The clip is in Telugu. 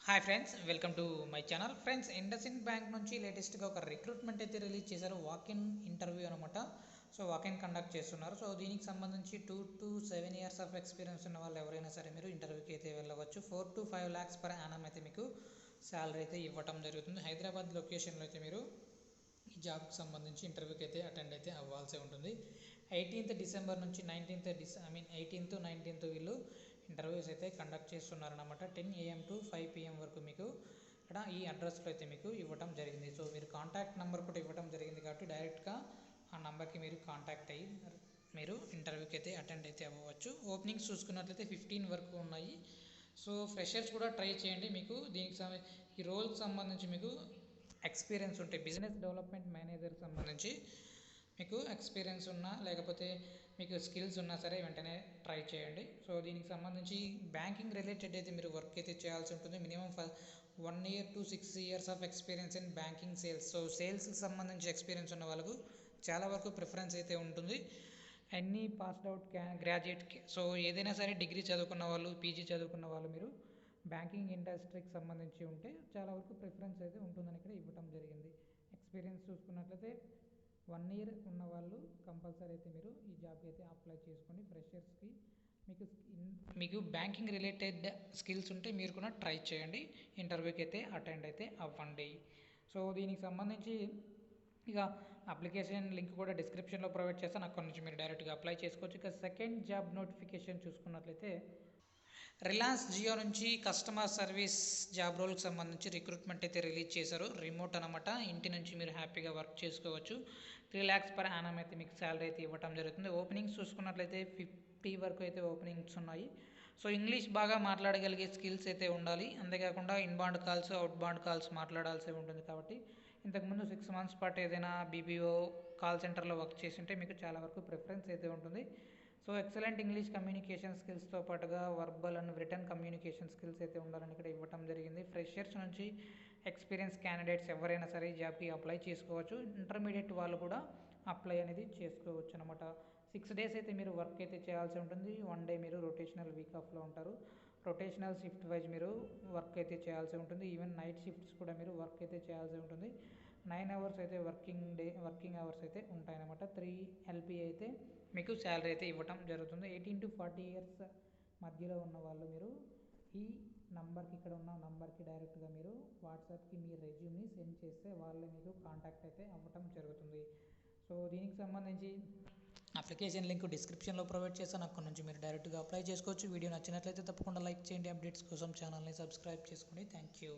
Hi friends, welcome to my channel. Friends, IndusInd bank నుంచి లేటెస్ట్గా ఒక రిక్రూట్మెంట్ అయితే రిలీజ్ చేశారు. వాక్-ఇన్ ఇంటర్వ్యూ అనమాట. సో వాక్-ఇన్ కండక్ట్ చేస్తున్నారు. సో దీనికి సంబంధించి 2 to 7 years ఆఫ్ ఎక్స్పీరియన్స్ ఉన్న వాళ్ళు ఎవరైనా సరే మీరు ఇంటర్వ్యూకి అయితే వెళ్ళవచ్చు. 4 to 5 lakhs per annum అయితే మీకు శాలరీ అయితే ఇవ్వటం జరుగుతుంది. హైదరాబాద్ లొకేషన్లో అయితే మీరు ఈ జాబ్కి సంబంధించి ఇంటర్వ్యూకి అయితే అటెండ్ అయితే అవ్వాల్సి ఉంటుంది. 18th December నుంచి 18th 19th వీళ్ళు ఇంటర్వ్యూస్ అయితే కండక్ట్ చేస్తున్నారన్నమాట. 10 AM to 5 PM వరకు మీకు ఇక్కడ ఈ అడ్రస్లో అయితే మీకు ఇవ్వటం జరిగింది. సో మీరు కాంటాక్ట్ నెంబర్ కూడా ఇవ్వటం జరిగింది కాబట్టి డైరెక్ట్గా ఆ నెంబర్కి మీరు కాంటాక్ట్ అయ్యి మీరు ఇంటర్వ్యూకి అయితే అటెండ్ అయితే అవ్వవచ్చు. ఓపెనింగ్స్ చూసుకున్నట్లయితే 15 వరకు ఉన్నాయి. సో ఫ్రెషర్స్ కూడా ట్రై చేయండి. మీకు దీనికి ఈ రోల్కి సంబంధించి మీకు ఎక్స్పీరియన్స్ ఉంటే బిజినెస్ డెవలప్మెంట్ మేనేజర్కి సంబంధించి మీకు ఎక్స్పీరియన్స్ ఉన్నా లేకపోతే మీకు స్కిల్స్ ఉన్నా సరే వెంటనే ట్రై చేయండి. సో దీనికి సంబంధించి బ్యాంకింగ్ రిలేటెడ్ అయితే మీరు వర్క్ అయితే చేయాల్సి ఉంటుంది. Minimum 1 year to 6 years of experience in banking sales. So సేల్స్కి సంబంధించి ఎక్స్పీరియన్స్ ఉన్న వాళ్ళకు చాలా వరకు ప్రిఫరెన్స్ అయితే ఉంటుంది. అన్నీ పాస్డ్ అవుట్ గ్రాడ్యుయేట్కి, సో ఏదైనా సరే డిగ్రీ చదువుకున్న వాళ్ళు, పీజీ చదువుకున్న వాళ్ళు మీరు బ్యాంకింగ్ ఇండస్ట్రీకి సంబంధించి ఉంటే చాలా వరకు ప్రిఫరెన్స్ అయితే ఉంటుందని ఇక్కడ ఇవ్వటం జరిగింది. ఎక్స్పీరియన్స్ చూసుకున్నట్లయితే 1 year ఉన్న వాళ్ళు కంపల్సరీ అయితే మీరు ఈ జాబ్కి అయితే అప్లై చేసుకోండి. ఫ్రెషర్స్కి మీకు బ్యాంకింగ్ రిలేటెడ్ స్కిల్స్ ఉంటే మీరు కూడా ట్రై చేయండి. ఇంటర్వ్యూకి అయితే అటెండ్ అయితే అవ్వండి. సో దీనికి సంబంధించి ఇక అప్లికేషన్ లింక్ కూడా డిస్క్రిప్షన్లో ప్రొవైడ్ చేస్తాను. అక్కడ నుంచి మీరు డైరెక్ట్గా అప్లై చేసుకోవచ్చు. ఇక సెకండ్ జాబ్ నోటిఫికేషన్ చూసుకున్నట్లయితే రిలయన్స్ జియో నుంచి కస్టమర్ సర్వీస్ జాబ్ రోల్కి సంబంధించి రిక్రూట్మెంట్ అయితే రిలీజ్ చేశారు. రిమోట్ అనమాట. ఇంటి నుంచి మీరు హ్యాపీగా వర్క్ చేసుకోవచ్చు. 3 lakhs per annum అయితే మీకు శాలరీ అయితే ఇవ్వడం జరుగుతుంది. ఓపెనింగ్స్ చూసుకున్నట్లయితే 50 వరకు అయితే ఓపెనింగ్స్ ఉన్నాయి. సో ఇంగ్లీష్ బాగా మాట్లాడగలిగే స్కిల్స్ అయితే ఉండాలి. అంతేకాకుండా ఇన్బౌండ్ కాల్స్, అవుట్బౌండ్ కాల్స్ మాట్లాడాల్సి ఉంటుంది. కాబట్టి ఇంతకుముందు 6 months పాటు ఏదైనా బీపీఓ కాల్ సెంటర్లో వర్క్ చేసి ఉంటే మీకు చాలా వరకు ప్రిఫరెన్స్ అయితే ఉంటుంది. సో ఎక్సలెంట్ ఇంగ్లీష్ కమ్యూనికేషన్ స్కిల్స్తో పాటుగా verbal and return communication skills అయితే ఉండాలని ఇక్కడ ఇవ్వటం జరిగింది. ఫ్రెషర్స్ నుంచి ఎక్స్పీరియన్స్ క్యాండిడేట్స్ ఎవరైనా సరే ఈ జాబ్కి అప్లై చేసుకోవచ్చు. ఇంటర్మీడియట్ వాళ్ళు కూడా అప్లై అనేది చేసుకోవచ్చు అనమాట. 6 days అయితే మీరు వర్క్ అయితే చేయాల్సి ఉంటుంది. 1 day మీరు రొటేషనల్ వీక్ ఆఫ్లో ఉంటారు. రొటేషనల్ షిఫ్ట్ వైజ్ మీరు వర్క్ అయితే చేయాల్సి ఉంటుంది. ఈవెన్ నైట్ షిఫ్ట్స్ కూడా మీరు వర్క్ అయితే చేయాల్సి ఉంటుంది. 9 hours అయితే వర్కింగ్ అవర్స్ అయితే ఉంటాయన్నమాట. 3 LP అయితే మీకు శాలరీ అయితే ఇవ్వటం జరుగుతుంది. 18 to 40 years మధ్యలో ఉన్న వాళ్ళు మీరు ఈ నంబర్కి, ఇక్కడ ఉన్న నంబర్కి డైరెక్ట్గా మీరు వాట్సాప్కి మీ రెజ్యూమ్ని సెండ్ చేస్తే వాళ్ళే మీకు కాంటాక్ట్ అయితే అవ్వటం జరుగుతుంది. సో దీనికి సంబంధించి అప్లికేషన్ లింక్ డిస్క్రిప్షన్లో ప్రొవైడ్ చేస్తాను. అక్కడ నుంచి మీరు డైరెక్ట్గా అప్లై చేసుకోవచ్చు. వీడియో నచ్చినట్లయితే తప్పకుండా లైక్ చేయండి. అప్డేట్స్ కోసం ఛానల్ని సబ్స్క్రైబ్ చేసుకోండి. Thank you.